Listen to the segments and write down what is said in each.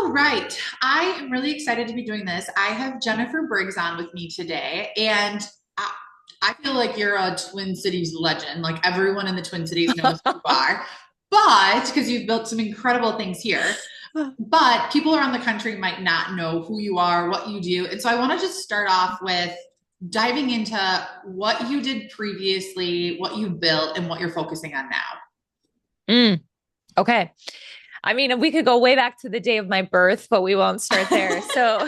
All right. I am really excited to be doing this. I have Jennifer Briggs on with me today, and I, I feel like you're a Twin Cities legend. Like everyone in the Twin Cities knows who you are, but because you've built some incredible things here, but people around the country might not know who you are, what you do. And so I want to just start off with diving into what you did previously, what you built, and what you're focusing on now. Mm, okay. I mean, we could go way back to the day of my birth, but we won't start there. So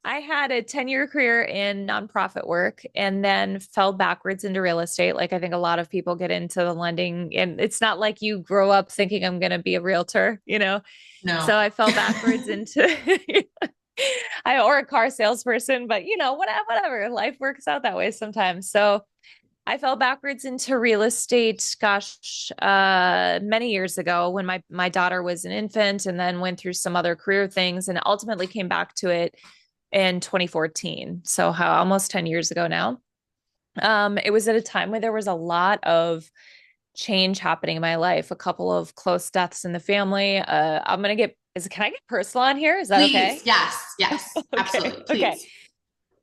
I had a 10-year career in nonprofit work and then fell backwards into real estate. Like I think a lot of people get into the lending, and it's not like you grow up thinking I'm going to be a realtor. No. So I fell backwards into I or a car salesperson, but whatever. Life works out that way sometimes. So I fell backwards into real estate, gosh, many years ago when my daughter was an infant, and then went through some other career things, and ultimately came back to it in 2014. So how almost 10 years ago now. It was at a time where there was a lot of change happening in my life, a couple of close deaths in the family. I'm gonna get is can I get personal on here? Is that Please. okay? Yes. Yes. Okay. Absolutely. Okay. Please.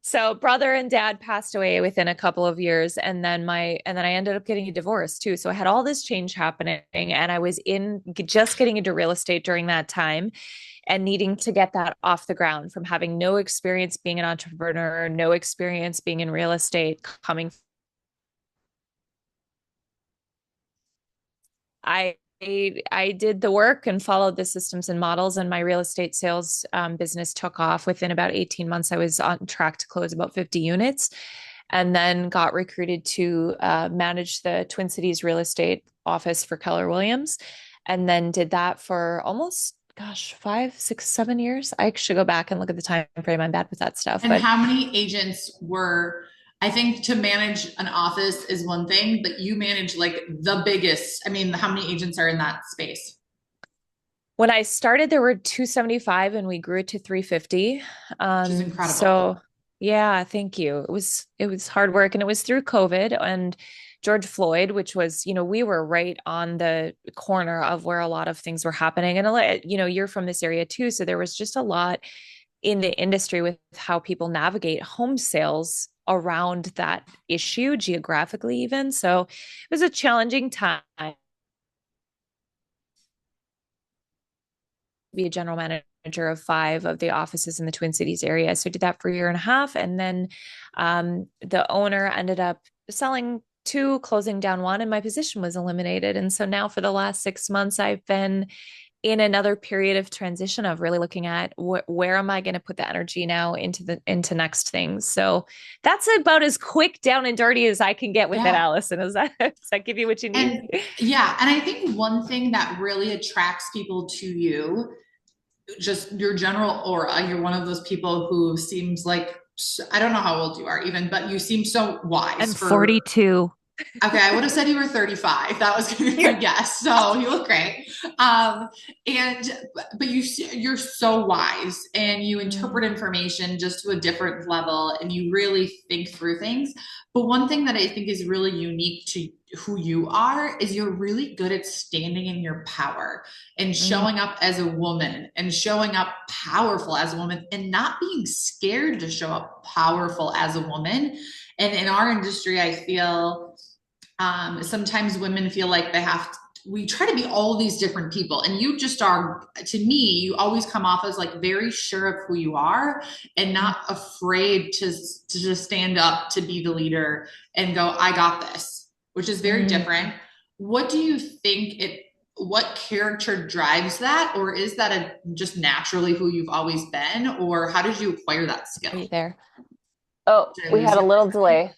So brother and dad passed away within a couple of years, and then I ended up getting a divorce too. So I had all this change happening, and I was in just getting into real estate during that time and needing to get that off the ground from having no experience being an entrepreneur, no experience being in real estate, coming I I did the work and followed the systems and models, and my real estate sales business took off. Within about 18 months, I was on track to close about 50 units, and then got recruited to manage the Twin Cities real estate office for Keller Williams, and then did that for almost, gosh, 5, 6, 7 years. I should go back and look at the time frame. I'm bad with that stuff, And but how many agents were, I think to manage an office is one thing, but you manage like the biggest. I mean, how many agents are in that space? when I started, there were 275 and we grew it to 350. Which is incredible. So yeah, thank you. It was hard work, and it was through COVID and George Floyd, which was, we were right on the corner of where a lot of things were happening. And you're from this area too, so there was just a lot in the industry with how people navigate home sales around that issue geographically even. So it was a challenging time be a general manager of 5 of the offices in the Twin Cities area. So I did that for a year and a half. And then the owner ended up selling 2, closing down 1, and my position was eliminated. And so now for the last 6 months, I've been in another period of transition of really looking at where am I going to put the energy now into next things. So that's about as quick down and dirty as I can get with it, Yeah. Allison. Does that give you what you need? And yeah, and I think one thing that really attracts people to you, just your general aura, you're one of those people who seems like, I don't know how old you are even, but you seem so I'm wise for. 42. Okay, I would have said you were 35. That was gonna be my You're guess. So you look great. Um, and but you're so wise and you Mm, interpret information just to a different level and you really think through things. But one thing that I think is really unique to who you are is you're really good at standing in your power and mm, showing up as a woman and showing up powerful as a woman and not being scared to show up powerful as a woman. And in our industry, I feel sometimes women feel like they have to, we try to be all these different people and you just are, to me, you always come off as like very sure of who you are and mm, not afraid to just stand up to be the leader and go, I got this, which is very mm. different. What do you think it, what character drives that, or is that a just naturally who you've always been, or how did you acquire that skill? Are you there? Oh, Did I we lose had a you? little delay,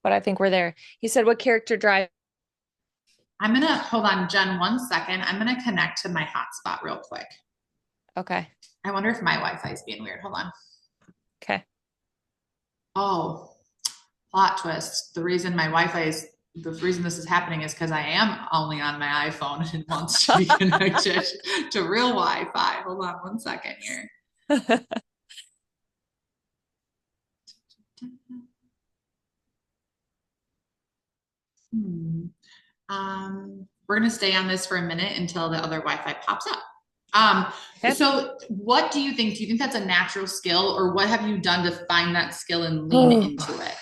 but I think we're there. You said what character drive? I'm gonna hold on, Jen, 1 second. I'm gonna connect to my hotspot real quick. Okay. I wonder if my Wi-Fi is being weird. Hold on. Okay. Oh, plot twist. The reason this is happening is because I am only on my iPhone and it wants to be connected to real Wi-Fi. Hold on 1 second here. Hmm. We're gonna stay on this for a minute until the other Wi-Fi pops up. Um, Okay. so what do you think? Do you think that's a natural skill, or what have you done to find that skill and lean Oh. into it?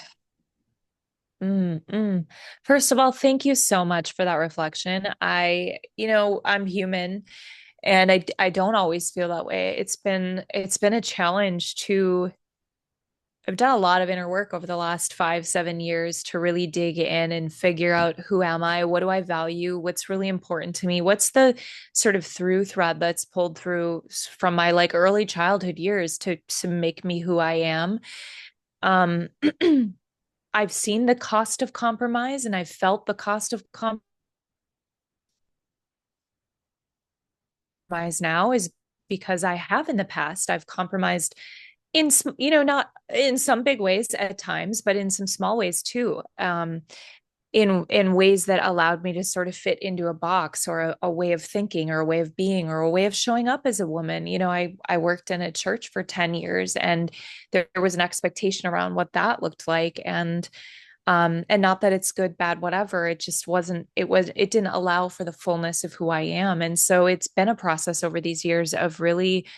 Mm. First of all, thank you so much for that reflection. I'm human and I don't always feel that way. It's been a challenge to I've done a lot of inner work over the last 5, 7 years to really dig in and figure out who am I? What do I value? What's really important to me? What's the sort of through thread that's pulled through from my like early childhood years to make me who I am? Um, I've seen the cost of compromise and I've felt the cost of compromise now is because I have in the past, I've compromised not in some big ways at times, but in some small ways too. In ways that allowed me to sort of fit into a box or a way of thinking or a way of being or a way of showing up as a woman. I worked in a church for 10 years and there was an expectation around what that looked like. And not that it's good, bad, whatever. It just wasn't, it didn't allow for the fullness of who I am. And so it's been a process over these years of really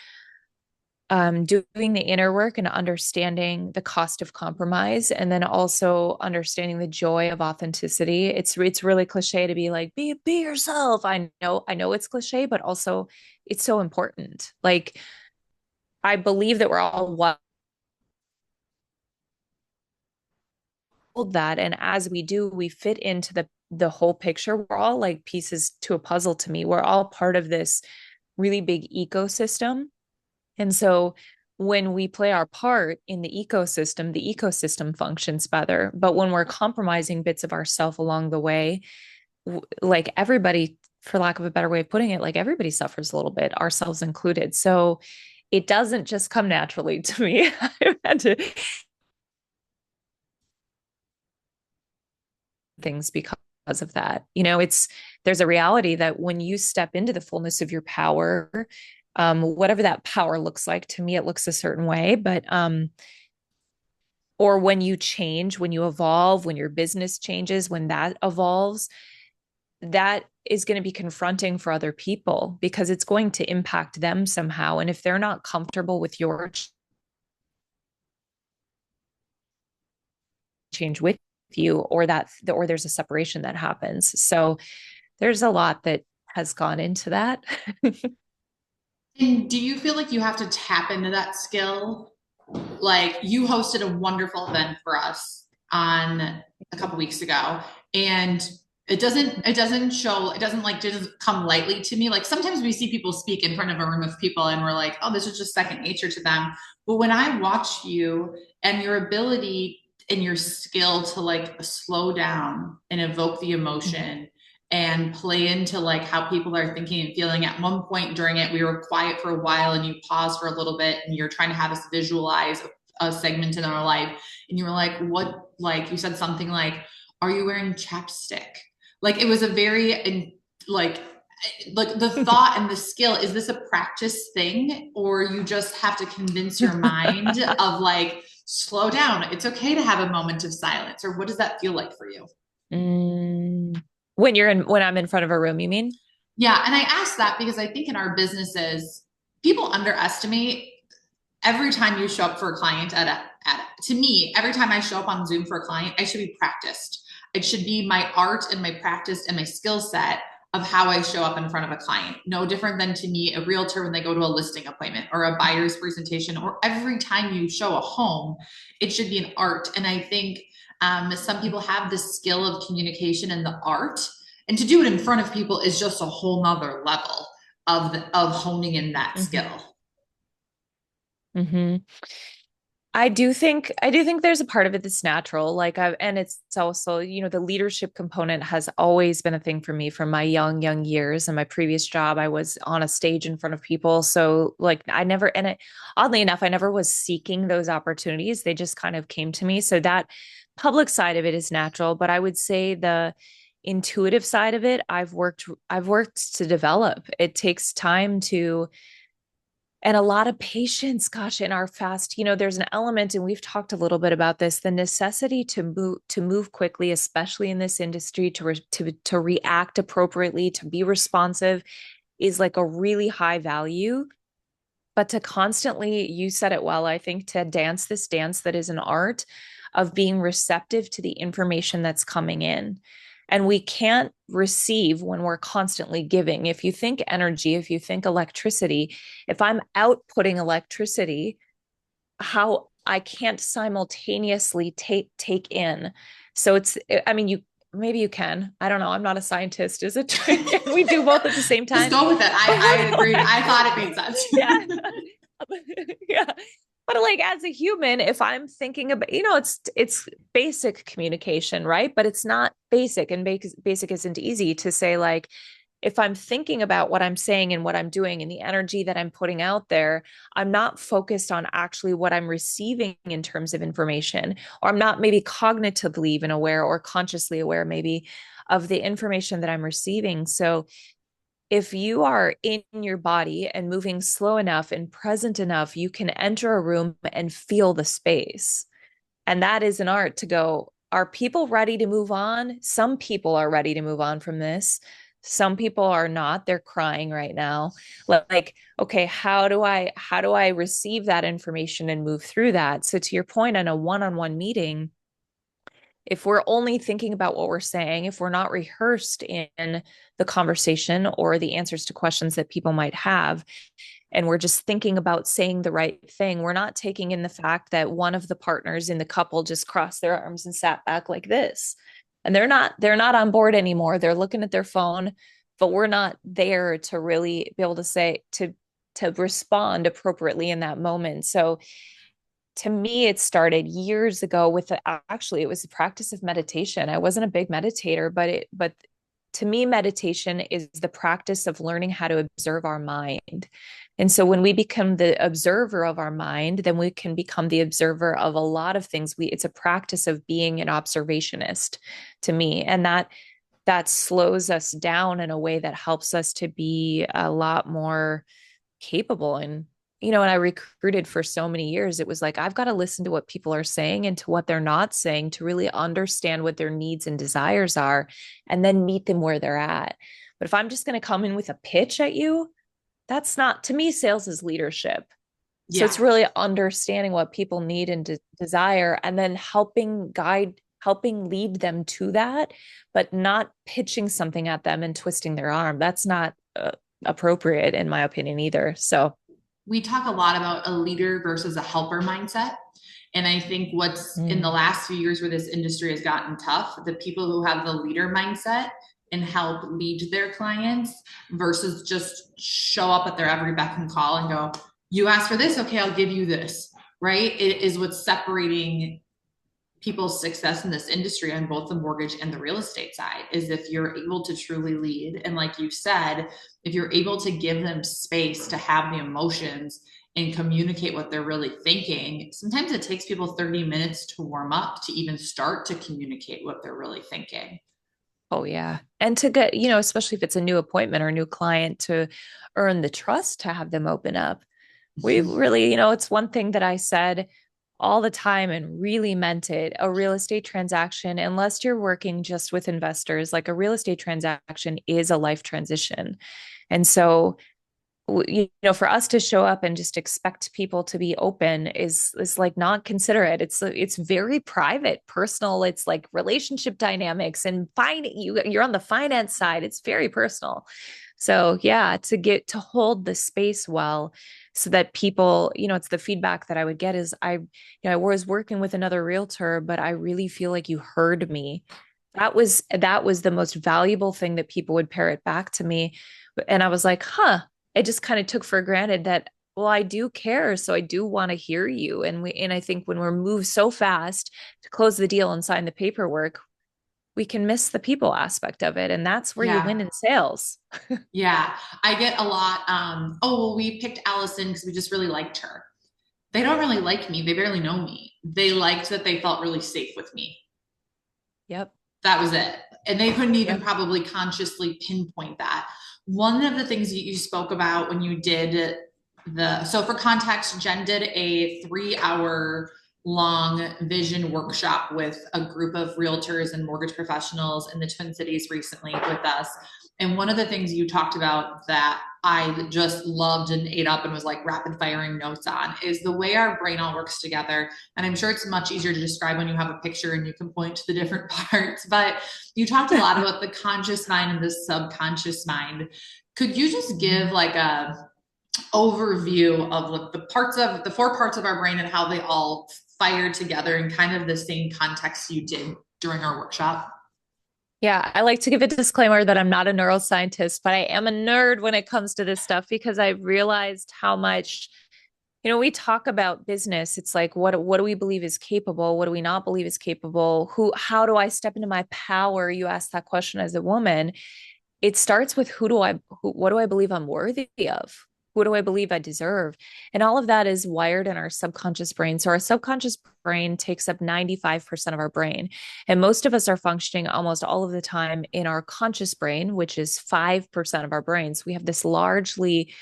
doing the inner work and understanding the cost of compromise, and then also understanding the joy of authenticity. It's really cliche to be like, be yourself. I know it's cliche, but also it's so important. Like I believe that we're all one that, and as we do, we fit into the whole picture. We're all like pieces to a puzzle to me. We're all part of this really big ecosystem. And so when we play our part in the ecosystem functions better. But when we're compromising bits of ourself along the way, like everybody, for lack of a better way of putting it, like everybody suffers a little bit, ourselves included. So it doesn't just come naturally to me. I've had to things because of that. There's a reality that when you step into the fullness of your power, whatever that power looks like, to me, it looks a certain way, but or when you change, when you evolve, when your business changes, when that evolves, that is going to be confronting for other people because it's going to impact them somehow. And if they're not comfortable with your change with you, or there's a separation that happens. So there's a lot that has gone into that. And do you feel like you have to tap into that skill? Like you hosted a wonderful event for us on a couple weeks ago, and it doesn't come lightly to me. Like sometimes we see people speak in front of a room of people and we're like, oh, this is just second nature to them. But when I watch you and your ability and your skill to like slow down and evoke the emotion and play into like how people are thinking and feeling. At one point during it, we were quiet for a while and you paused for a little bit and you're trying to have us visualize a segment in our life. And you were like, what, like you said something like, are you wearing chapstick? Like it was a very, like the thought and the skill, is this a practice thing? Or you just have to convince your mind of like, slow down. It's okay to have a moment of silence. Or what does that feel like for you? Mm. When I'm in front of a room, you mean? Yeah, and I ask that because I think in our businesses, people underestimate every time you show up for a client to me, every time I show up on Zoom for a client, I should be practiced. It should be my art and my practice and my skill set of how I show up in front of a client. No different than to me, a realtor when they go to a listing appointment or a buyer's presentation, or every time you show a home, it should be an art. And I think some people have this skill of communication and the art, and to do it in front of people is just a whole nother level of honing in that Mm-hmm. skill. Mm-hmm. I do think there's a part of it that's natural. And it's also, the leadership component has always been a thing for me from my young years. And my previous job, I was on a stage in front of people. So like oddly enough, I never was seeking those opportunities. They just kind of came to me. So that public side of it is natural, but I would say the intuitive side of it, I've worked to develop. It takes time to and a lot of patience. Gosh, in our fast, there's an element, and we've talked a little bit about this, the necessity to move quickly, especially in this industry, to react appropriately, to be responsive. is like a really high value. But to constantly, you said it well, I think, to dance this dance that is an art of being receptive to the information that's coming in. And we can't receive when we're constantly giving. If you think energy, if you think electricity, if I'm outputting electricity, how I can't simultaneously take in. So it's, I mean, you maybe you can. I don't know. I'm not a scientist. Is it? Can we do both at the same Just time? go with it. I agreed. I thought it made sense. Yeah. Yeah. But like as a human, if I'm thinking about, it's basic communication, right? But it's not basic, and basic isn't easy to say. Like, if I'm thinking about what I'm saying and what I'm doing and the energy that I'm putting out there, I'm not focused on actually what I'm receiving in terms of information, or I'm not maybe cognitively even aware or consciously aware maybe of the information that I'm receiving. So if you are in your body and moving slow enough and present enough, you can enter a room and feel the space. And that is an art to go, are people ready to move on? Some people are ready to move on from this. Some people are not. They're crying right now. Like, okay, how do I receive that information and move through that? So to your point, on a one-on-one meeting, if we're only thinking about what we're saying, if we're not rehearsed in the conversation or the answers to questions that people might have, and we're just thinking about saying the right thing, we're not taking in the fact that one of the partners in the couple just crossed their arms and sat back like this. And they're not on board anymore. They're looking at their phone, but we're not there to really be able to say to respond appropriately in that moment. So to me, it started years ago with actually it was the practice of meditation. I wasn't a big meditator, but to me, meditation is the practice of learning how to observe our mind. And so when we become the observer of our mind, then we can become the observer of a lot of things. It's a practice of being an observationist to me. And that slows us down in a way that helps us to be a lot more capable. And and I recruited for so many years, it was like I've got to listen to what people are saying and to what they're not saying to really understand what their needs and desires are, and then meet them where they're at. But if I'm just going to come in with a pitch at you, that's not, to me, sales is leadership. So Yeah. it's really understanding what people need and desire, and then helping lead them to that, but not pitching something at them and twisting their arm. That's not appropriate in my opinion either. So We talk a lot about a leader versus a helper mindset. And I think what's in the mm, last few years where this industry has gotten tough, the people who have the leader mindset and help lead their clients versus just show up at their every beck and call and go, you asked for this, okay, I'll give you this, right? It is what's separating people's success in this industry on both the mortgage and the real estate side, is if you're able to truly lead. And like you said, if you're able to give them space to have the emotions and communicate what they're really thinking. Sometimes it takes people 30 minutes to warm up to even start to communicate what they're really thinking. oh yeah. And to get, especially if it's a new appointment or a new client, to earn the trust to have them open up. We really, it's one thing that I said all the time and really meant it. A real estate transaction, unless you're working just with investors, like a real estate transaction is a life transition. And so, for us to show up and just expect people to be open is like not considerate. It's very private, personal. It's like relationship dynamics and you're on the finance side. It's very personal. So yeah, to get to hold the space well, so that people, it's the feedback that I would get is I was working with another realtor, but I really feel like you heard me. That was the most valuable thing that people would parrot back to me. And I was like, huh, I just kind of took for granted that, well, I do care. So I do want to hear you. And I think when we're moved so fast to close the deal and sign the paperwork, we can miss the people aspect of it. And that's where you Yeah. win in sales. Yeah. I get a lot. Oh, well, we picked Allison because we just really liked her. They don't really like me. They barely know me. They liked that they felt really safe with me. Yep. That was it. And they couldn't even Yep. probably consciously pinpoint that. One of the things that you spoke about when you did so for context, Jen did a 3-hour long vision workshop with a group of realtors and mortgage professionals in the Twin Cities recently with us. And one of the things you talked about that I just loved and ate up and was like rapid firing notes on is the way our brain all works together. And I'm sure it's much easier to describe when you have a picture and you can point to the different parts, but you talked a lot about the conscious mind and the subconscious mind. Could you just give like a overview of like the four parts of our brain and how they all fire together in kind of the same context you did during our workshop? Yeah, I like to give a disclaimer that I'm not a neuroscientist, but I am a nerd when it comes to this stuff because I realized how much, we talk about business. It's like, what do we believe is capable? What do we not believe is capable? How do I step into my power? You asked that question as a woman. It starts with what do I believe I'm worthy of? Who do I believe I deserve? And all of that is wired in our subconscious brain. So our subconscious brain takes up 95% of our brain. And most of us are functioning almost all of the time in our conscious brain, which is 5% of our brains. We have this largely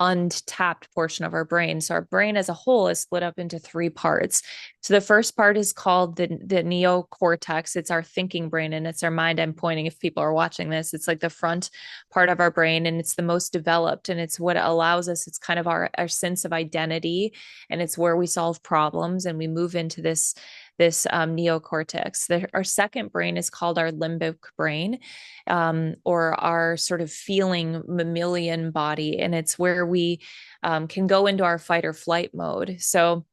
untapped portion of our brain. So our brain as a whole is split up into three parts. So the first part is called the neocortex. It's our thinking brain and it's our mind. I'm pointing if people are watching this. It's like the front part of our brain and it's the most developed and it's what allows us. It's kind of our sense of identity and it's where we solve problems and we move into this neocortex. Our second brain is called our limbic brain, or our sort of feeling mammalian body, and it's where we can go into our fight or flight mode. So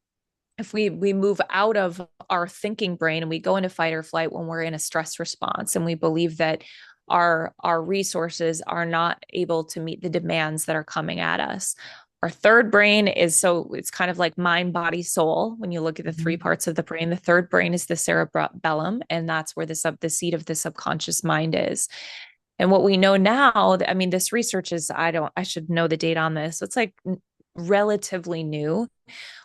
if we move out of our thinking brain and we go into fight or flight when we're in a stress response and we believe that our resources are not able to meet the demands that are coming at us. Our third brain it's kind of like mind, body, soul. When you look at the three parts of the brain, the third brain is the cerebellum, and that's where the seat of the subconscious mind is. And what we know now, I mean, this research is, I should know the date on this. It's like relatively new.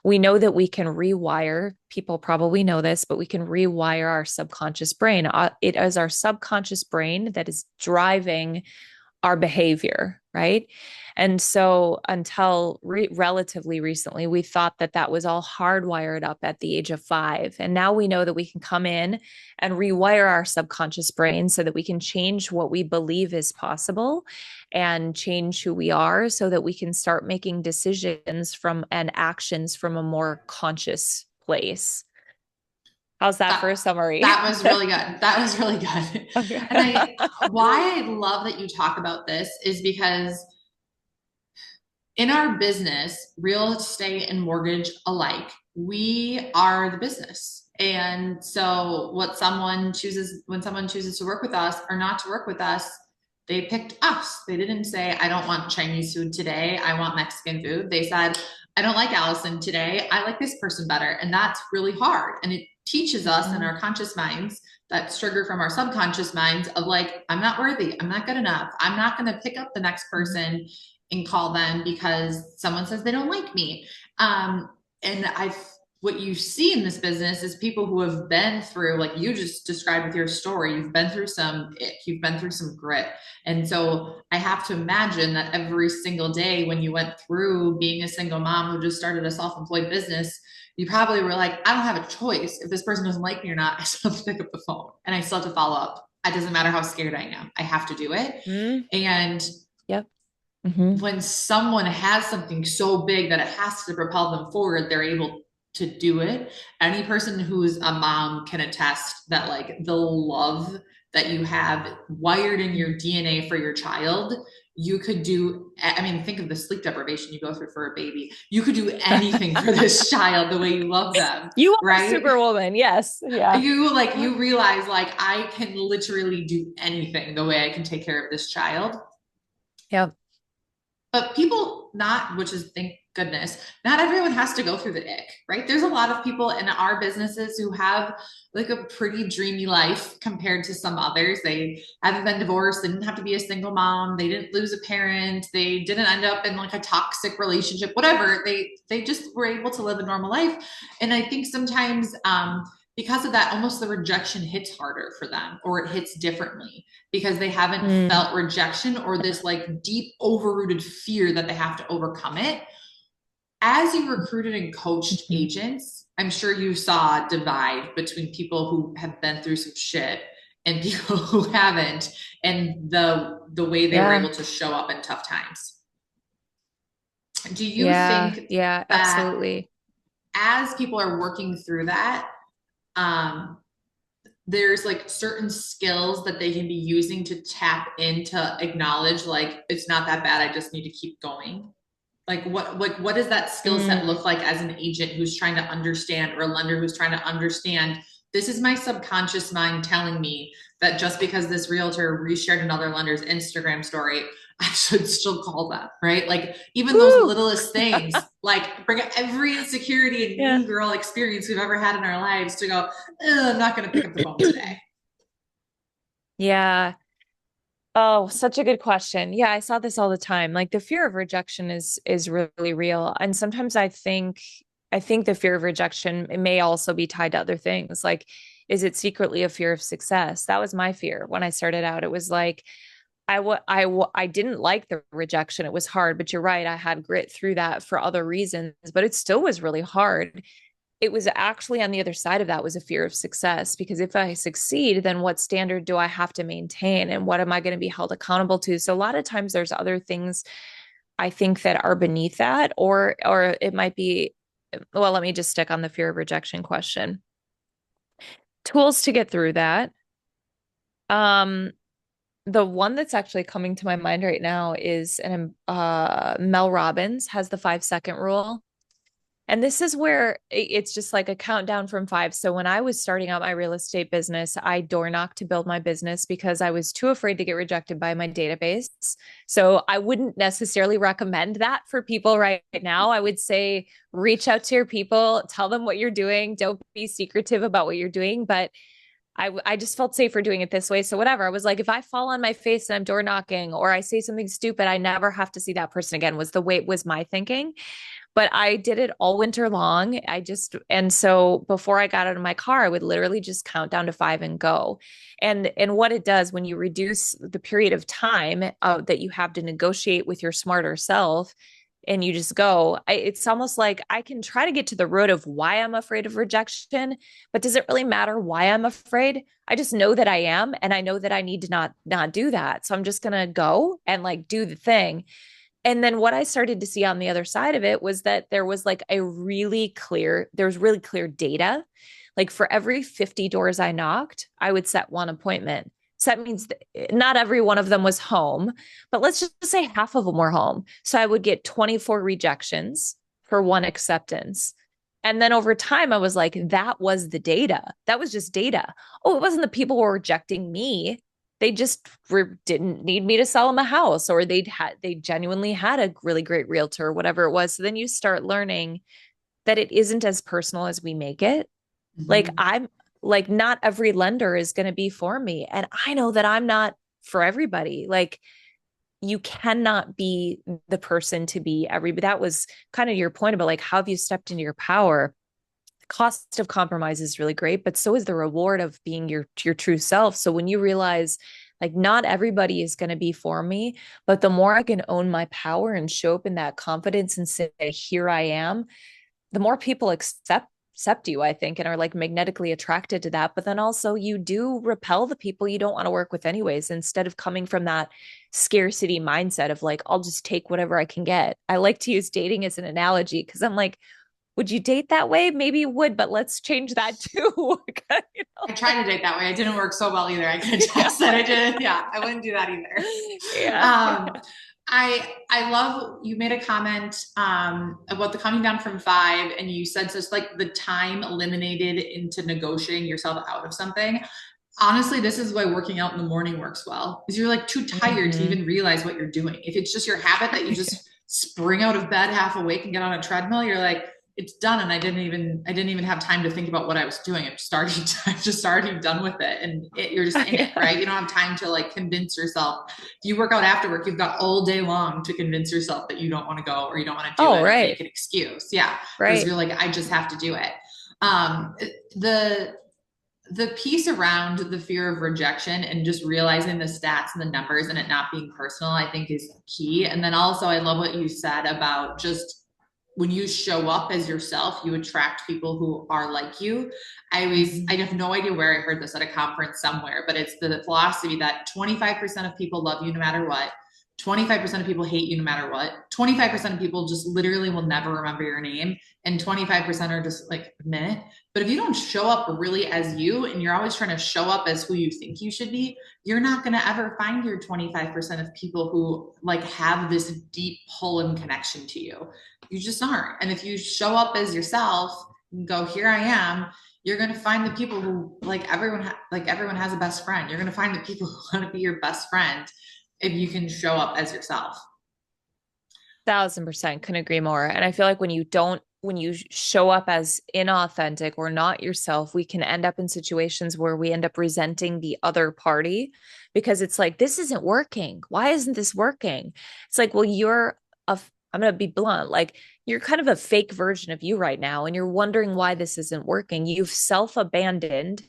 We know that we can rewire, people probably know this, but we can rewire our subconscious brain. It is our subconscious brain that is driving our behavior, right? And so until relatively recently, we thought that was all hardwired up at the age of 5. And now we know that we can come in and rewire our subconscious brain so that we can change what we believe is possible and change who we are so that we can start making decisions and actions from a more conscious place. How's that for a summary? That was really good. That was really good. Okay. And why I love that you talk about this is because in our business, real estate and mortgage alike, we are the business. And so when someone chooses to work with us or not to work with us, they picked us. They didn't say, I don't want Chinese food today. I want Mexican food. They said, I don't like Allison today. I like this person better. And that's really hard. And it teaches us in our conscious minds that trigger from our subconscious minds of like, I'm not worthy. I'm not good enough. I'm not going to pick up the next person and call them because someone says they don't like me. And what you see in this business is people who have been through, like you just described with your story, you've been through some ick, you've been through some grit. And so I have to imagine that every single day when you went through being a single mom who just started a self-employed business, you probably were like, I don't have a choice. If this person doesn't like me or not, I still have to pick up the phone and I still have to follow up. It doesn't matter how scared I am. I have to do it. Mm-hmm. And yep. When someone has something so big that it has to propel them forward, they're able to do it. Any person who's a mom can attest that like the love that you have wired in your DNA for your child, you could do, I mean, think of the sleep deprivation you go through for a baby. You could do anything for this child the way you love them. You are right? A superwoman. Yes. Yeah. You realize like I can literally do anything the way I can take care of this child. Yeah. But which is thank goodness, not everyone has to go through the ick, right? There's a lot of people in our businesses who have like a pretty dreamy life compared to some others. They haven't been divorced. They didn't have to be a single mom. They didn't lose a parent. They didn't end up in like a toxic relationship, whatever. They just were able to live a normal life. And I think sometimes, because of that, almost the rejection hits harder for them or it hits differently because they haven't felt rejection or this like deep overrooted fear that they have to overcome it. as you recruited and coached Mhm. agents, I'm sure you saw a divide between people who have been through some shit and people who haven't, and the way they were Yeah. able to show up in tough times. Do you Yeah. think Yeah, that absolutely. as people are working through that, um, there's like certain skills that they can be using to tap into acknowledge like it's not that bad, I just need to keep going? Like what does that skill set Mm. look like as an agent who's trying to understand, or a lender who's trying to understand, this is my subconscious mind telling me that just because this realtor reshared another lender's Instagram story, I should still call them, right? Like even those Woo! littlest things, like bring every insecurity and Yeah. mean girl experience we've ever had in our lives to go, I'm not going to pick up the phone today. Yeah. Oh, such a good question. Yeah, I saw this all the time. Like the fear of rejection is really real. And sometimes I think the fear of rejection, it may also be tied to other things. Like, is it secretly a fear of success? That was my fear when I started out. It was like I didn't like the rejection. It was hard, but you're right. I had grit through that for other reasons, but it still was really hard. It was actually on the other side of that was a fear of success, because if I succeed, then what standard do I have to maintain and what am I going to be held accountable to? So a lot of times there's other things I think that are beneath that, or it might be, well, let me just stick on the fear of rejection question. Tools to get through that. Um, the one that's actually coming to my mind right now is an Mel Robbins has the 5 second rule. And this is where it's just like a countdown from five. So when I was starting out my real estate business, I door knocked to build my business because I was too afraid to get rejected by my database. So I wouldn't necessarily recommend that for people right now. I would say reach out to your people, tell them what you're doing. Don't be secretive about what you're doing. But I just felt safer doing it this way. So whatever. I was like, if I fall on my face and I'm door knocking or I say something stupid, I never have to see that person again, was the way it was my thinking. But I did it all winter long. And so before I got out of my car, I would literally just count down to five and go. And what it does when you reduce the period of time that you have to negotiate with your smarter self, and you just go, it's almost like I can try to get to the root of why I'm afraid of rejection, but does it really matter why I'm afraid? I just know that I am, and I know that I need to not do that. So I'm just gonna go and like do the thing. And then what I started to see on the other side of it was that there was really clear data. Like for every 50 doors I knocked, I would set one appointment. So that means that not every one of them was home, but let's just say half of them were home. So I would get 24 rejections for one acceptance. And then over time, I was like, that was the data. That was just data. Oh, it wasn't the people who were rejecting me. They just didn't need me to sell them a house, or they genuinely had a really great realtor or whatever it was. So then you start learning that it isn't as personal as we make it. Like Mm-hmm. I'm like, not every lender is going to be for me, and I know that I'm not for everybody. Like you cannot be the person to be everybody. That was kind of your point about like, how have you stepped into your power? Cost of compromise is really great, but so is the reward of being your true self. So when you realize like not everybody is going to be for me, but the more I can own my power and show up in that confidence and say, here I am, the more people accept you, I think, and are like magnetically attracted to that. But then also you do repel the people you don't want to work with anyways, instead of coming from that scarcity mindset of like, I'll just take whatever I can get. I like to use dating as an analogy because I'm like, would you date that way? Maybe you would, but let's change that too. You I know, tried to date that way. It didn't work so well either. I can yeah. attest that I did. Yeah, I wouldn't do that either. Yeah. Um, I love you made a comment about the coming down from five, and you said just like the time eliminated into negotiating yourself out of something. Honestly, this is why working out in the morning works well, because you're like too tired to Mm-hmm. even realize what you're doing. If it's just your habit that you just spring out of bed half awake and get on a treadmill, you're like, it's done, and I didn't even have time to think about what I was doing. I'm just already done with it, and you're just in it, Yeah. right? You don't have time to like convince yourself. If you work out after work, you've got all day long to convince yourself that you don't want to go or you don't want to do Oh, it or make right. an excuse. Yeah, versus Right. you're like, I just have to do it. Um, the the piece around the fear of rejection and just realizing the stats and the numbers and it not being personal, I think is key. And then also, I love what you said about just when you show up as yourself, you attract people who are like you. I Mhm. have no idea where I heard this at a conference somewhere, but it's the philosophy that 25% of people love you no matter what. 25% of people hate you no matter what. 25% of people just literally will never remember your name. And 25% are just like meh. But if you don't show up really as you and you're always trying to show up as who you think you should be, you're not going to ever find your 25% of people who like have this deep pull and connection to you. You just aren't. And if you show up as yourself and go, here I am, you're going to find the people who like everyone has a best friend. You're going to find the people who want to be your best friend if you can show up as yourself. 1,000% couldn't agree more. And I feel like when you show up as inauthentic or not yourself, we can end up in situations where we end up resenting the other party because it's like, this isn't working. Why isn't this working? It's like, well, I'm going to be blunt, like you're kind of a fake version of you right now. And you're wondering why this isn't working. You've self abandoned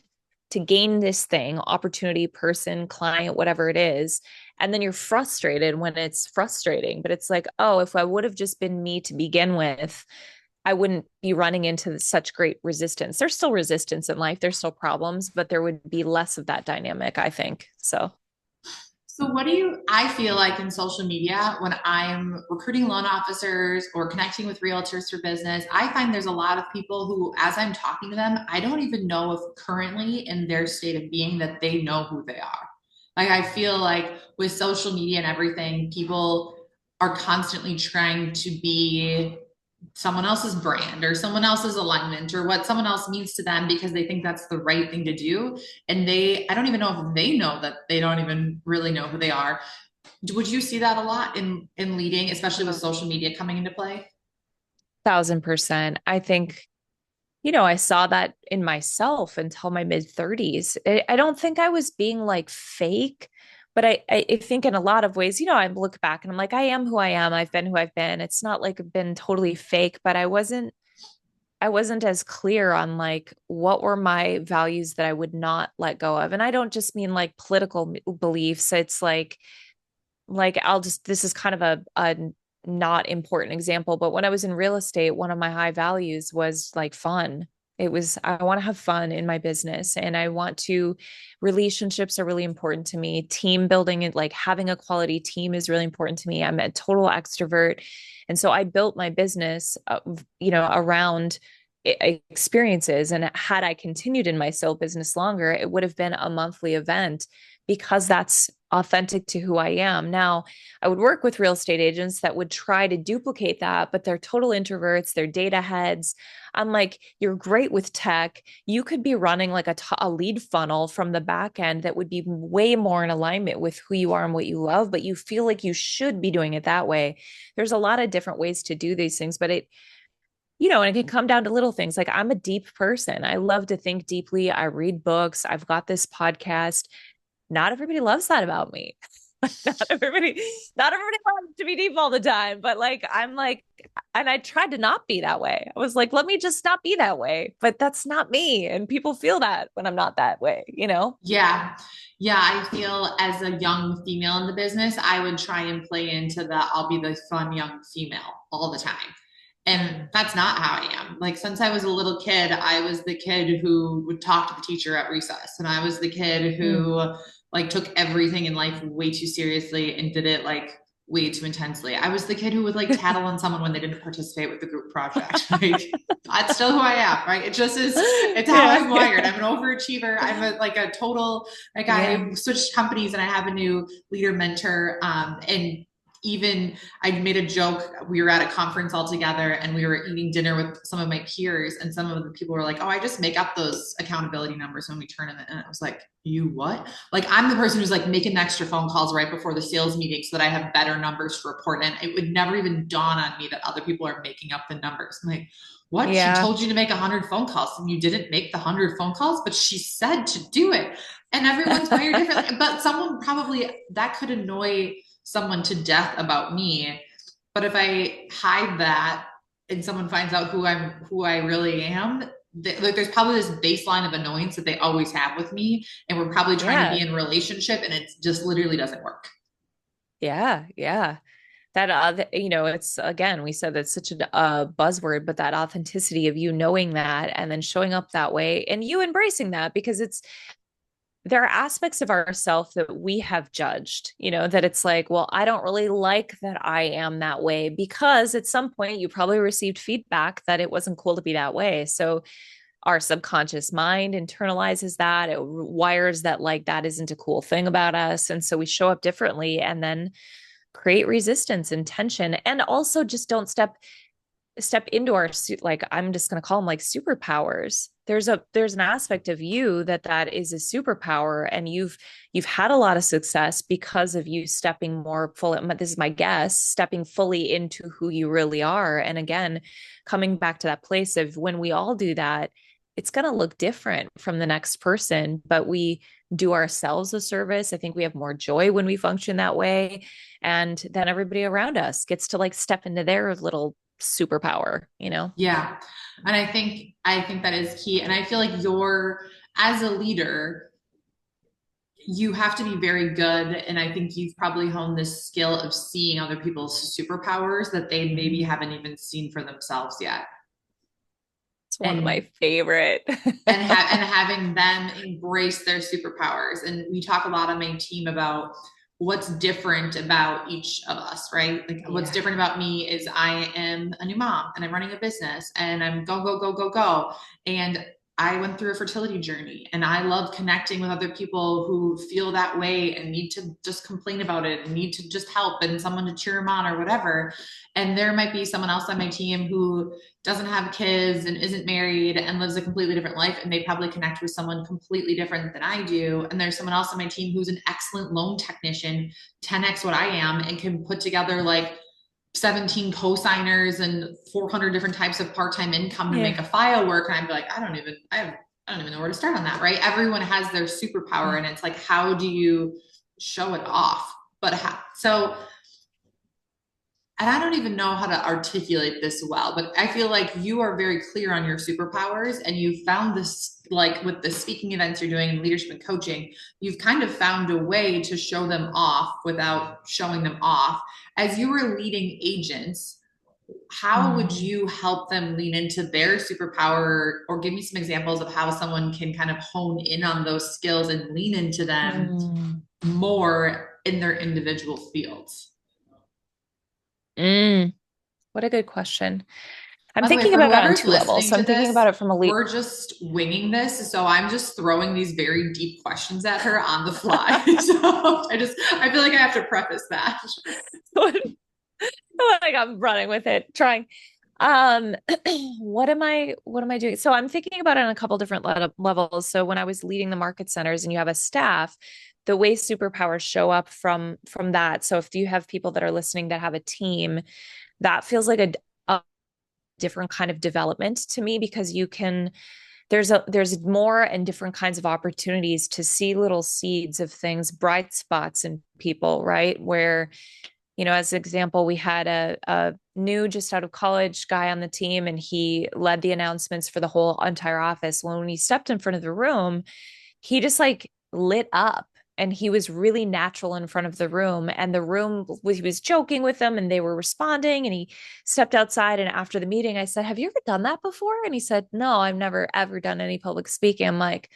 to gain this thing, opportunity, person, client, whatever it is. And then you're frustrated when it's frustrating. But it's like, oh, if I would have just been me to begin with, I wouldn't be running into such great resistance. There's still resistance in life, there's still problems, but there would be less of that dynamic, I think. So, So, I feel like in social media, when I'm recruiting loan officers or connecting with realtors for business, I find there's a lot of people who, as I'm talking to them, I don't even know if currently in their state of being that they know who they are. Like, I feel like with social media and everything, people are constantly trying to be someone else's brand or someone else's alignment or what someone else means to them because they think that's the right thing to do. And I don't even know if they know that they don't even really know who they are. Would you see that a lot in leading, especially with social media coming into play? 1,000%. I think, I saw that in myself until my mid 30s. I don't think I was being like fake, but I think in a lot of ways, I look back and I'm like, I am who I am. I've been who I've been. It's not like I've been totally fake, but I wasn't as clear on like what were my values that I would not let go of. And I don't just mean like political beliefs. It's like this is kind of a not important example, but when I was in real estate, one of my high values was like fun. It was, I want to have fun in my business and relationships are really important to me. Team building and like having a quality team is really important to me. I'm a total extrovert. And so I built my business, around experiences. And had I continued in my sole business longer, it would have been a monthly event because that's authentic to who I am. Now, I would work with real estate agents that would try to duplicate that, but they're total introverts, they're data heads. I'm like, you're great with tech. You could be running like a lead funnel from the back end that would be way more in alignment with who you are and what you love, but you feel like you should be doing it that way. There's a lot of different ways to do these things, but and it can come down to little things. Like I'm a deep person. I love to think deeply. I read books. I've got this podcast. Not everybody loves that about me. not everybody, not everybody wants to be deep all the time, but like I'm like, and I tried to not be that way. I was like, let me just not be that way. But that's not me. And people feel that when I'm not that way. Yeah. Yeah, I feel as a young female in the business, I would try and play into the I'll be the fun young female all the time. And that's not how I am. Like since I was a little kid, I was the kid who would talk to the teacher at recess. And I was the kid Mm. who like took everything in life way too seriously and did it like way too intensely. I was the kid who would like tattle on someone when they didn't participate with the group project. Like that's still who I am, right? It just is, it's how Yeah. I'm wired. I'm an overachiever. I'm like a total, like Yeah. I switched companies and I have a new leader mentor. And even I made a joke. We were at a conference all together and we were eating dinner with some of my peers. And some of the people were like, oh, I just make up those accountability numbers when we turn them in. And I was like, you what? Like, I'm the person who's like making extra phone calls right before the sales meeting so that I have better numbers to report. And it would never even dawn on me that other people are making up the numbers. I'm like, what? She Yeah. told you to make 100 phone calls and you didn't make the 100 phone calls, but she said to do it. And everyone's wired differently. But someone probably that could annoy someone to death about me. But if I hide that and someone finds out who I really am, like there's probably this baseline of annoyance that they always have with me, and we're probably trying to be Yeah. in a relationship, and it just literally doesn't work. Yeah. Yeah. that, it's, again, we said that's such a buzzword, but that authenticity of you knowing that and then showing up that way and you embracing that, because there are aspects of ourselves that we have judged, that it's like, well, I don't really like that I am that way, because at some point you probably received feedback that it wasn't cool to be that way. So our subconscious mind internalizes that. It wires that like that isn't a cool thing about us. And so we show up differently and then create resistance and tension. And also just don't step into our like, I'm just going to call them like superpowers. There's an aspect of you that is a superpower, and you've had a lot of success because of you stepping more fully, this is my guess, stepping fully into who you really are. And again, coming back to that place of when we all do that, it's going to look different from the next person, but we do ourselves a service. I think we have more joy when we function that way. And then everybody around us gets to like step into their little superpower. Yeah. And I think that is key. And I feel like as a leader, you have to be very good. And I think you've probably honed this skill of seeing other people's superpowers that they maybe haven't even seen for themselves yet. It's one of And my favorite. and having them embrace their superpowers. And we talk a lot on my team about what's different about each of us, right? Like what's different about me is I am a new mom and I'm running a business and I'm go, go, go, go, go. And I went through a fertility journey and I love connecting with other people who feel that way and need to just complain about it and need to just help and someone to cheer them on or whatever. And there might be someone else on my team who doesn't have kids and isn't married and lives a completely different life. And they probably connect with someone completely different than I do. And there's someone else on my team who's an excellent loan technician, 10x what I am, and can put together like 17 co-signers and 400 different types of part-time income to make a file work. And I'd be like, I don't even know where to start on that. Right. Everyone has their superpower and it's like, how do you show it off? And I don't even know how to articulate this well, but I feel like you are very clear on your superpowers and you found this, like with the speaking events you're doing and leadership and coaching, you've kind of found a way to show them off without showing them off. As you were leading agents, how would you help them lean into their superpower, or give me some examples of how someone can kind of hone in on those skills and lean into them more in their individual fields? What a good question. I'm By the way, thinking for about it on whoever's two levels. listening So to I'm thinking this, about it from a lead. we're just winging this. So I'm just throwing these very deep questions at her on the fly. So I feel like I have to preface that. Like I'm running with it, trying. Um, what am I doing? So I'm thinking about it on a couple different levels. So when I was leading the market centers and you have a staff, the way superpowers show up from that. So if you have people that are listening that have a team, that feels like a different kind of development to me, because there's more and different kinds of opportunities to see little seeds of things, bright spots in people, right? Where, as an example, we had a new, just out of college guy on the team, and he led the announcements for the whole entire office. When he stepped in front of the room, he just like lit up, and he was really natural in front of the room, and he was joking with them and they were responding, and he stepped outside. And after the meeting, I said, have you ever done that before? And he said, no, I've never ever done any public speaking. I'm like,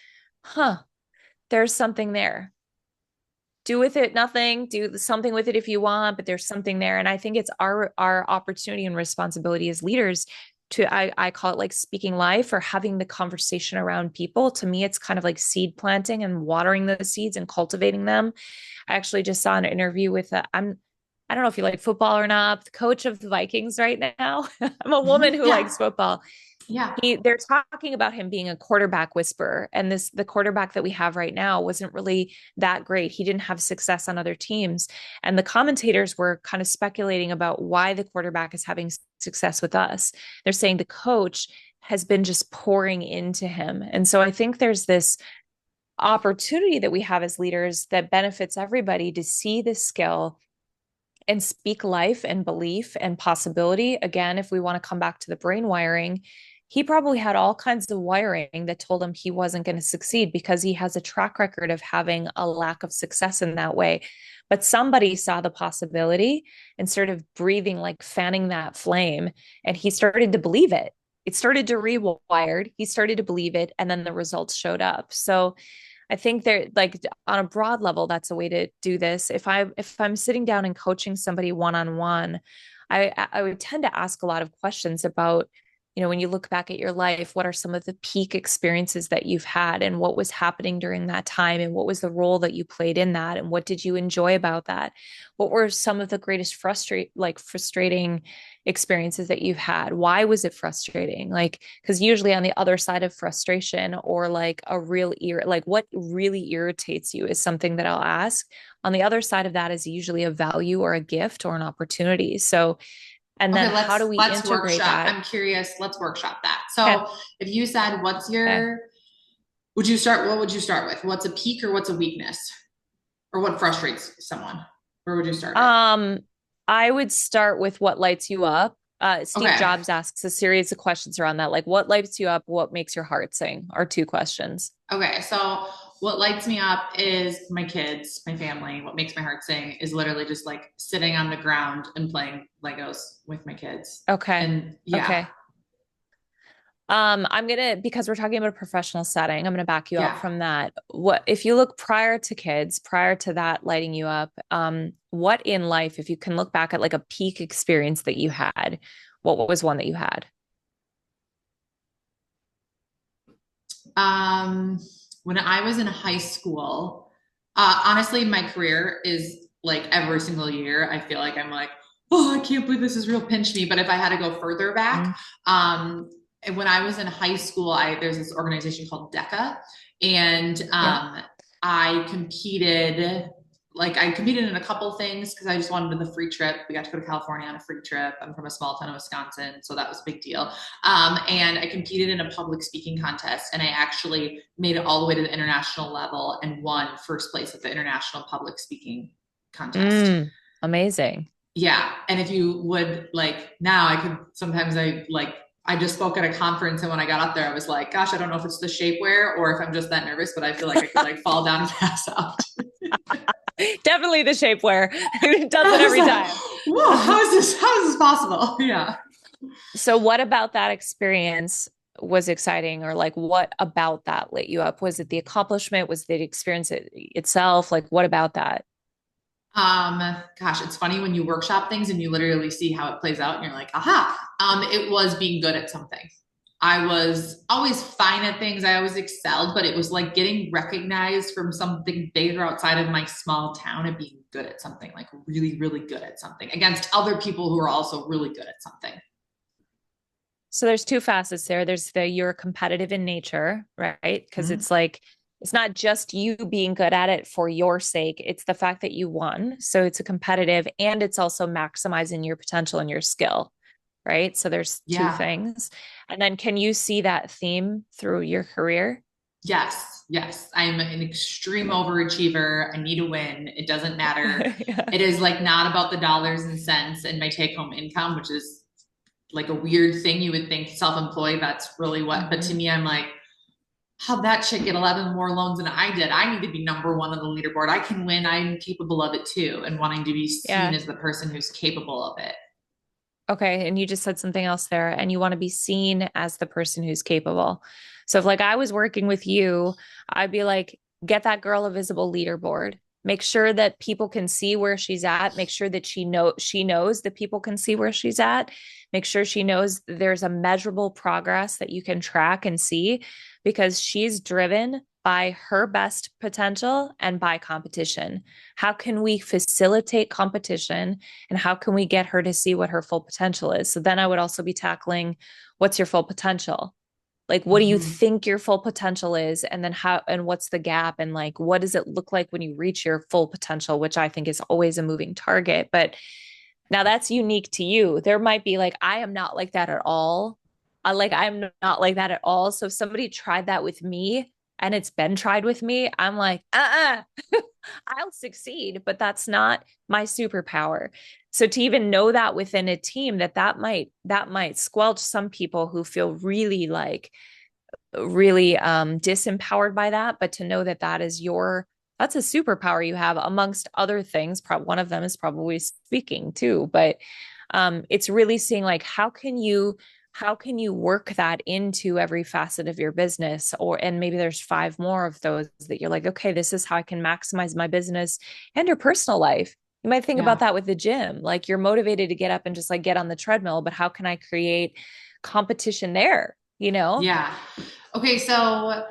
there's something there. Do with it nothing, do something with it if you want, but there's something there. And I think it's our opportunity and responsibility as leaders to, I call it like speaking life, or having the conversation around people. To me, it's kind of like seed planting and watering those seeds and cultivating them. I actually just saw an interview with I don't know if you like football or not, the coach of the Vikings right now. I'm a woman who likes football. Yeah. They're talking about him being a quarterback whisperer. And the quarterback that we have right now wasn't really that great. He didn't have success on other teams. And the commentators were kind of speculating about why the quarterback is having success with us. They're saying the coach has been just pouring into him. And so I think there's this opportunity that we have as leaders that benefits everybody to see this skill and speak life and belief and possibility. Again, if we want to come back to the brain wiring, he probably had all kinds of wiring that told him he wasn't going to succeed because he has a track record of having a lack of success in that way. But somebody saw the possibility and sort of breathing, like fanning that flame, and he started to believe it. It started to rewired. He started to believe it, and then the results showed up. So I think there, like on a broad level, that's a way to do this. If I'm sitting down and coaching somebody one on one, I would tend to ask a lot of questions about, when you look back at your life, what are some of the peak experiences that you've had, and what was happening during that time, and what was the role that you played in that, and what did you enjoy about that? What were some of the greatest frustrating experiences that you've had? Why was it frustrating? Like, because usually on the other side of frustration or like a real like what really irritates you is something that I'll ask. On the other side of that is usually a value or a gift or an opportunity. So, and Okay, then how do we let's integrate workshop. that? I'm curious. Let's workshop that. Okay. So if you said, Okay. what would you start with? What's a peak or what's a weakness? Or what frustrates someone? Where would you start it? Um, I would start with what lights you up. Steve Okay. Jobs asks a series of questions around that, like what lights you up, what makes your heart sing, are two questions. Okay. So what lights me up is my kids, my family. What makes my heart sing is literally just like sitting on the ground and playing Legos with my kids. Okay. And yeah, Okay. Because we're talking about a professional setting, I'm gonna back you up yeah. from that. What if you look prior to kids, prior to that lighting you up, what in life, if you can look back at like a peak experience that you had, what was one that you had? Um, when I was in high school, honestly, my career is like every single year, I feel like I'm like, oh, I can't believe this is real pinch me. But if I had to go further back, Mm, when I was in high school, there's this organization called DECA, and yeah. I competed in a couple things because I just wanted the free trip. We got to go to California on a free trip. I'm from a small town of Wisconsin, so that was a big deal. And I competed in a public speaking contest, and I actually made it all the way to the international level and won first place at the international public speaking contest. Mm, amazing. Yeah. And if you would like now, I just spoke at a conference, and when I got up there, I was like, gosh, I don't know if it's the shapewear or if I'm just that nervous, but I feel like I could like fall down and pass out. Definitely the shapewear. It does it I was every like, time. whoa, how is this possible? Yeah. So what about that experience was exciting, or like what about that lit you up? Was it the accomplishment? Was the experience itself? Like what about that? Gosh, it's funny when you workshop things and you literally see how it plays out and you're like, aha. It was being good at something. I was always fine at things. I always excelled, but it was like getting recognized from something bigger outside of my small town and being good at something, like really, really good at something against other people who are also really good at something. So there's two facets there. There's the you're competitive in nature, right? Because Mm-hmm. it's like it's not just you being good at it for your sake. It's the fact that you won. So it's a competitive, and it's also maximizing your potential and your skill, right? So there's two Yeah. things. And then can you see that theme through your career? Yes. Yes. I'm an extreme overachiever. I need to win. It doesn't matter. Yeah. It is like not about the dollars and cents and my take home income, which is like a weird thing. You would think self-employed, that's really what, but to Mm-hmm. me, I'm like, how'd that chick get 11 more loans than I did? I need to be number one on the leaderboard. I can win. I'm capable of it too. And wanting to be seen Yeah. as the person who's capable of it. Okay. And you just said something else there, and you want to be seen as the person who's capable. So if like I was working with you, I'd be like, get that girl a visible leaderboard. Make sure that people can see where she's at. Make sure that she knows that people can see where she's at. Make sure she knows there's a measurable progress that you can track and see, because she's driven by her best potential and by competition. How can we facilitate competition, and how can we get her to see what her full potential is? So then I would also be tackling, what's your full potential? Like, what do you Mm-hmm. think your full potential is? And then how, and what's the gap? And like, what does it look like when you reach your full potential, which I think is always a moving target. But now that's unique to you. There might be like, I am not like that at all. I'm not like that at all. So if somebody tried that with me, and it's been tried with me, I'm like, I'll succeed, but that's not my superpower. So to even know that within a team that might squelch some people who feel really disempowered by that, but to know that that's a superpower you have amongst other things. One of them is probably speaking too, but it's really seeing like how can you work that into every facet of your business, and maybe there's five more of those that you're like, okay, this is how I can maximize my business and your personal life. You might think about Yeah. that with the gym. Like you're motivated to get up and just like get on the treadmill, but how can I create competition there, you know? Yeah. Okay. So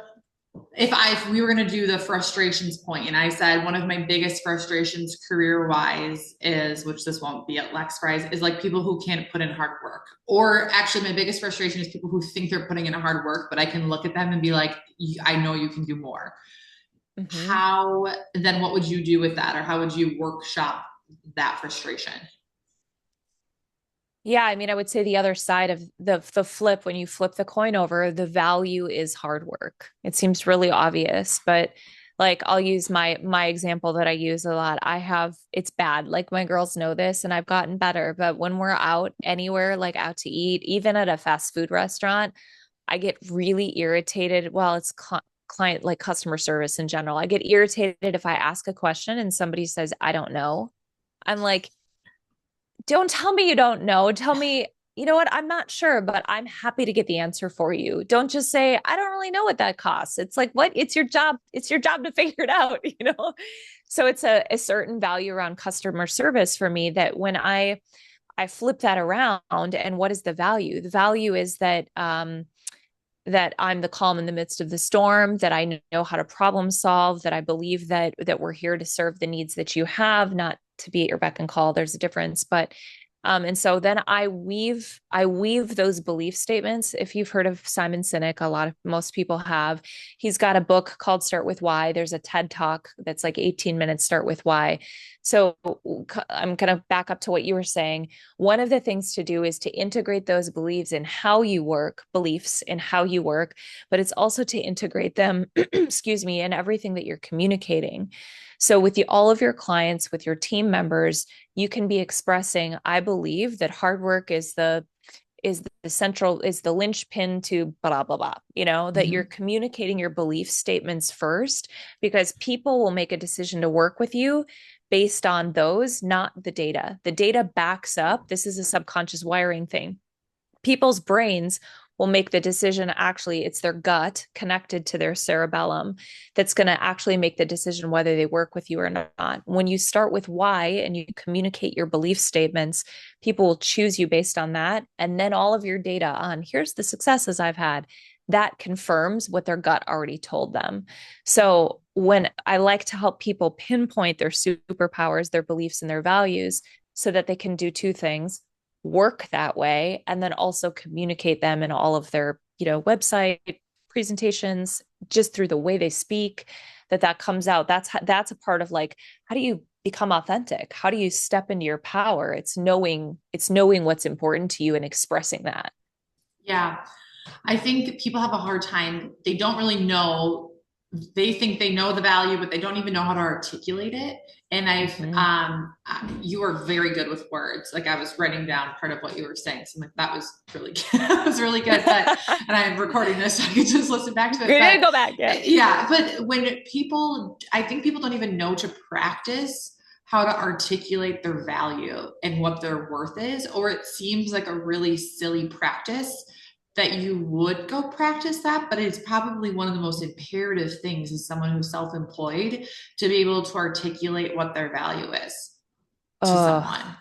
if we were going to do the frustrations point, and I said one of my biggest frustrations career wise is, which this won't be at Lex Fries, is like people who can't put in hard work. Or actually, my biggest frustration is people who think they're putting in hard work, but I can look at them and be like, I know you can do more. Mm-hmm. How then? What would you do with that, or how would you workshop that frustration? Yeah, I mean, I would say the other side of the flip, when you flip the coin over, the value is hard work. It seems really obvious, but like I'll use my example that I use a lot. It's bad. Like my girls know this and I've gotten better, but when we're out anywhere, like out to eat, even at a fast food restaurant, I get really irritated. Well, it's client like customer service in general. I get irritated if I ask a question and somebody says, I don't know. I'm like, don't tell me you don't know. Tell me, you know what? I'm not sure, but I'm happy to get the answer for you. Don't just say, I don't really know what that costs. It's like, what? It's your job. It's your job to figure it out, you know? So it's a certain value around customer service for me that when I flip that around, and what is the value? The value is that I'm the calm in the midst of the storm, that I know how to problem solve, that I believe that we're here to serve the needs that you have, not to be at your beck and call. There's a difference, but and so then I weave those belief statements. If you've heard of Simon Sinek, most people have. He's got a book called Start with Why. There's a TED Talk that's like 18 minutes, Start with Why. So I'm going to back up to what you were saying. One of the things to do is to integrate those beliefs in how you work, beliefs in how you work, but it's also to integrate them, excuse me, in everything that you're communicating. So with all of your clients, with your team members, you can be expressing, I believe that hard work is the linchpin to blah blah blah, that you're Mm-hmm. communicating your belief statements first, because people will make a decision to work with you based on those, not the data backs up. This is a subconscious wiring thing. People's brains will make the decision. Actually, it's their gut connected to their cerebellum that's going to actually make the decision whether they work with you or not. When you start with why and you communicate your belief statements, people will choose you based on that. And then all of your data on here's the successes I've had, that confirms what their gut already told them. So when I like to help people pinpoint their superpowers, their beliefs, and their values so that they can do two things: work that way, and then also communicate them in all of their, website presentations, just through the way they speak, that comes out. That's a part of like, how do you become authentic? How do you step into your power? It's knowing what's important to you and expressing that. Yeah. I think people have a hard time. They don't really know. They think they know the value, but they don't even know how to articulate it. And Mm-hmm. you are very good with words. Like I was writing down part of what you were saying. So I'm like, that was really good. That was really good. But, and I'm recording this so I could just listen back to it. Good to But go back. Yeah. yeah, but I think people don't even know to practice how to articulate their value and what their worth is, or it seems like a really silly practice that you would go practice that, but it's probably one of the most imperative things as someone who's self-employed to be able to articulate what their value is to Oh, someone. And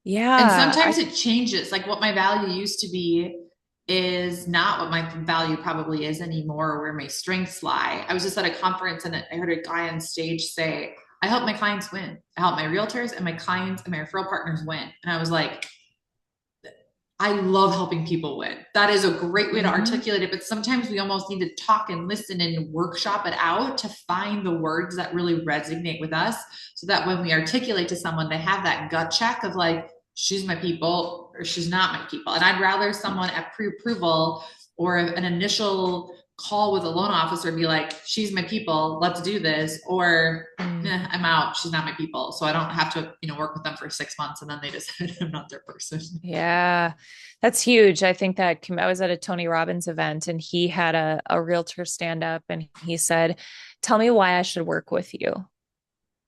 yeah. sometimes it changes. Like what my value used to be is not what my value probably is anymore, or where my strengths lie. I was just at a conference and I heard a guy on stage say, I help my clients win. I help my realtors and my clients and my referral partners win. And I was like, I love helping people win. That is a great way to Mm-hmm. articulate it, but sometimes we almost need to talk and listen and workshop it out to find the words that really resonate with us so that when we articulate to someone, they have that gut check of like, she's my people or she's not my people. And I'd rather someone at pre approval or an initial call with a loan officer and be like, she's my people, let's do this, or I'm out, she's not my people. So I don't have to, work with them for 6 months and then they decide I'm not their person. Yeah, that's huge. I think that I was at a Tony Robbins event and he had a realtor stand up and he said, tell me why I should work with you.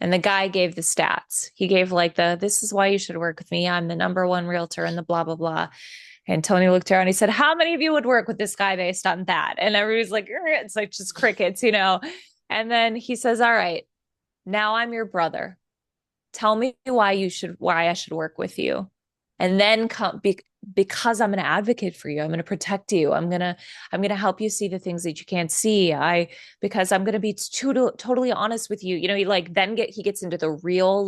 And the guy gave the stats. He gave like this is why you should work with me. I'm the number one realtor and the blah, blah, blah. And Tony looked around and he said, how many of you would work with this guy based on that? And everybody's like, it's like just crickets, And then he says, all right, now I'm your brother. Tell me why I should work with you. And then because I'm an advocate for you, I'm going to protect you. I'm going to help you see the things that you can't see. Because I'm going to be totally honest with you. He gets into the real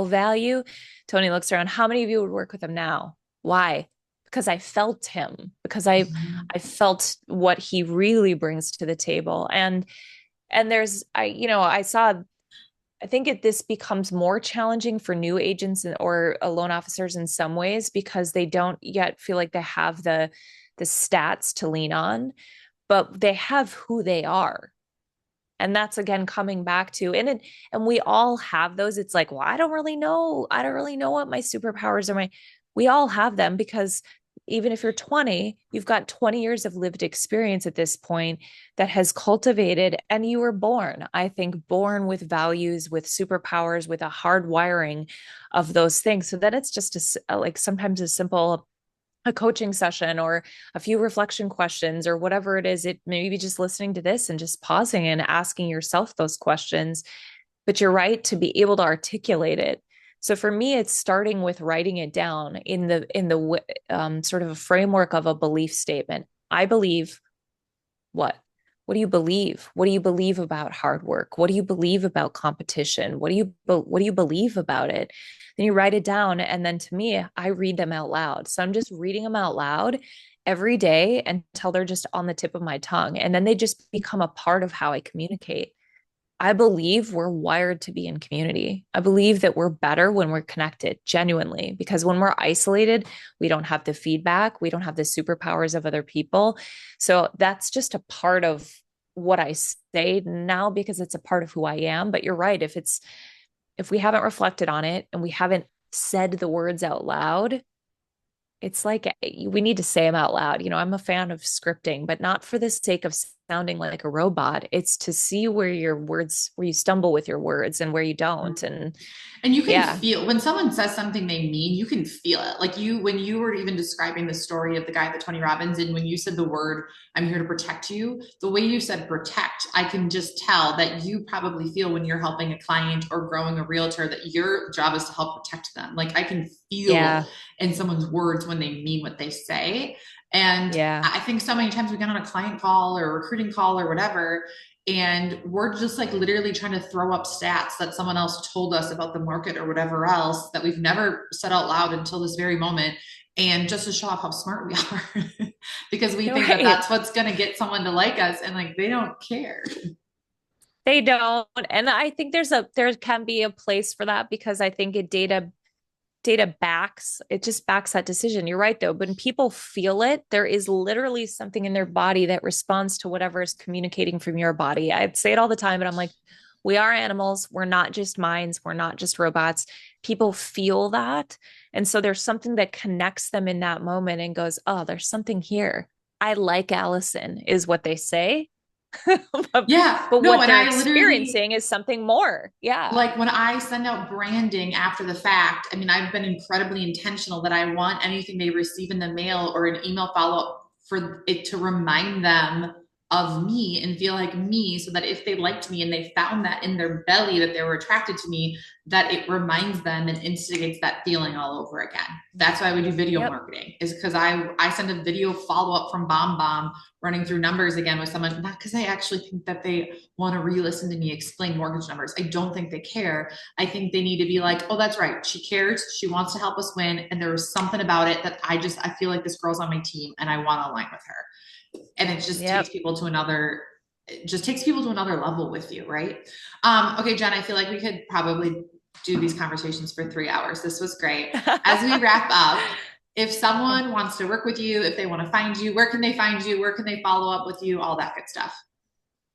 value. Tony looks around. How many of you would work with him now? Why? Because I felt him, because I felt what he really brings to the table. And I think this becomes more challenging for new agents or loan officers in some ways because they don't yet feel like they have the stats to lean on, but they have who they are. And that's again coming back to and we all have those. It's like, well, I don't really know what my superpowers are. We all have them because even if you're 20, you've got 20 years of lived experience at this point that has cultivated, and you were born, I think, born with values, with superpowers, with a hard wiring of those things. So then it's just sometimes as simple a coaching session or a few reflection questions or whatever it is. It maybe just listening to this and just pausing and asking yourself those questions. But you're right to be able to articulate it. So for me, it's starting with writing it down in the sort of a framework of a belief statement. I believe what? What do you believe? What do you believe about hard work? What do you believe about competition? What do you believe about it? Then you write it down, and then to me, I read them out loud. So I'm just reading them out loud every day until they're just on the tip of my tongue, and then they just become a part of how I communicate. I believe we're wired to be in community. I believe that we're better when we're connected, genuinely, because when we're isolated, we don't have the feedback, we don't have the superpowers of other people. So that's just a part of what I say now because it's a part of who I am. But you're right. If we haven't reflected on it and we haven't said the words out loud, it's like we need to say them out loud. I'm a fan of scripting, but not for the sake of sounding like a robot. It's to see where you stumble with your words and where you don't. And you can feel when someone says something they mean, you can feel it. Like when you were even describing the story of the guy, the Tony Robbins, and when you said the word, I'm here to protect you, the way you said protect, I can just tell that you probably feel when you're helping a client or growing a realtor that your job is to help protect them. Like I can feel in someone's words when they mean what they say. And I think so many times we get on a client call or a recruiting call or whatever, and we're just like literally trying to throw up stats that someone else told us about the market or whatever else that we've never said out loud until this very moment. And just to show off how smart we are because we think that that's what's going to get someone to like us. And like, they don't care. They don't. And I think there can be a place for that because I think data just backs that decision. You're right though. But when people feel it, there is literally something in their body that responds to whatever is communicating from your body. I'd say it all the time, but I'm like, we are animals. We're not just minds. We're not just robots. People feel that. And so there's something that connects them in that moment and goes, oh, there's something here. I like Allison is what they say. But what they're experiencing is something more. Yeah. Like when I send out branding after the fact, I mean, I've been incredibly intentional that I want anything they receive in the mail or an email follow-up for it to remind them of me and feel like me, so that if they liked me and they found that in their belly that they were attracted to me, that it reminds them and instigates that feeling all over again. That's why we do video marketing, is because I send a video follow-up from Bomb Bomb running through numbers again with someone, not because I actually think that they want to re-listen to me explain mortgage numbers. I don't think they care. I think they need to be like, oh, that's right. She cares. She wants to help us win. And there was something about it that I feel like this girl's on my team and I want to align with her. And it just takes people to another level with you. Right. Okay, Jen, I feel like we could probably do these conversations for 3 hours. This was great. As we wrap up, if someone wants to work with you, if they want to find you, where can they find you? Where can they follow up with you? All that good stuff.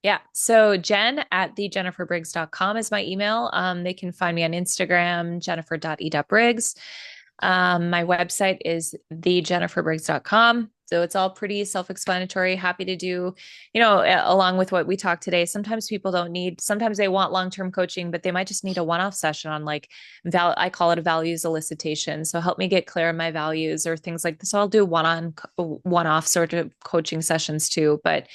Yeah. So Jen at thejenniferbriggs.com is my email. They can find me on Instagram, jennifer.e.briggs. My website is thejenniferbriggs.com. So it's all pretty self-explanatory. Happy to do, along with what we talked today. Sometimes people don't need, sometimes they want long-term coaching, but they might just need a one-off session on like I call it a values elicitation. So help me get clear on my values or things like this. So I'll do one-off sort of coaching sessions too. But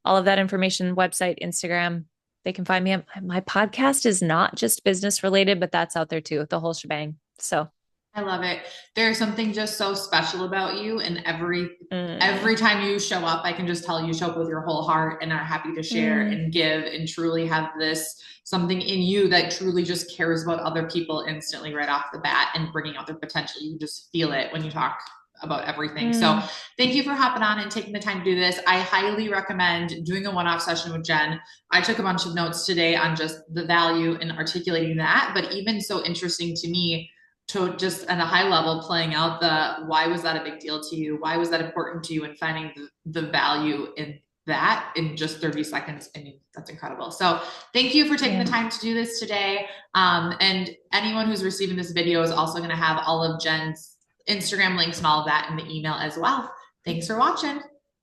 all of that information, website, Instagram, they can find me. My podcast is not just business related, but that's out there too, the whole shebang. So I love it. There's something just so special about you, and every mm, time you show up, I can just tell you show up with your whole heart and are happy to share mm, and give and truly have this something in you that truly just cares about other people instantly right off the bat and bringing out their potential. You just feel it when you talk about everything. So mm. thank you for hopping on and taking the time to do this. I highly recommend doing a one-off session with Jen. I took a bunch of notes today on just the value and articulating that, but even so interesting to me to just at a high level playing out the why was that a big deal to you? Why was that important to you? And finding the value in that in just 30 seconds. I mean, that's incredible. So thank you for taking the Yeah. time to do this today. And anyone who's receiving this video is also going to have all of Jen's Instagram links and all of that in the email as well. Thanks for watching.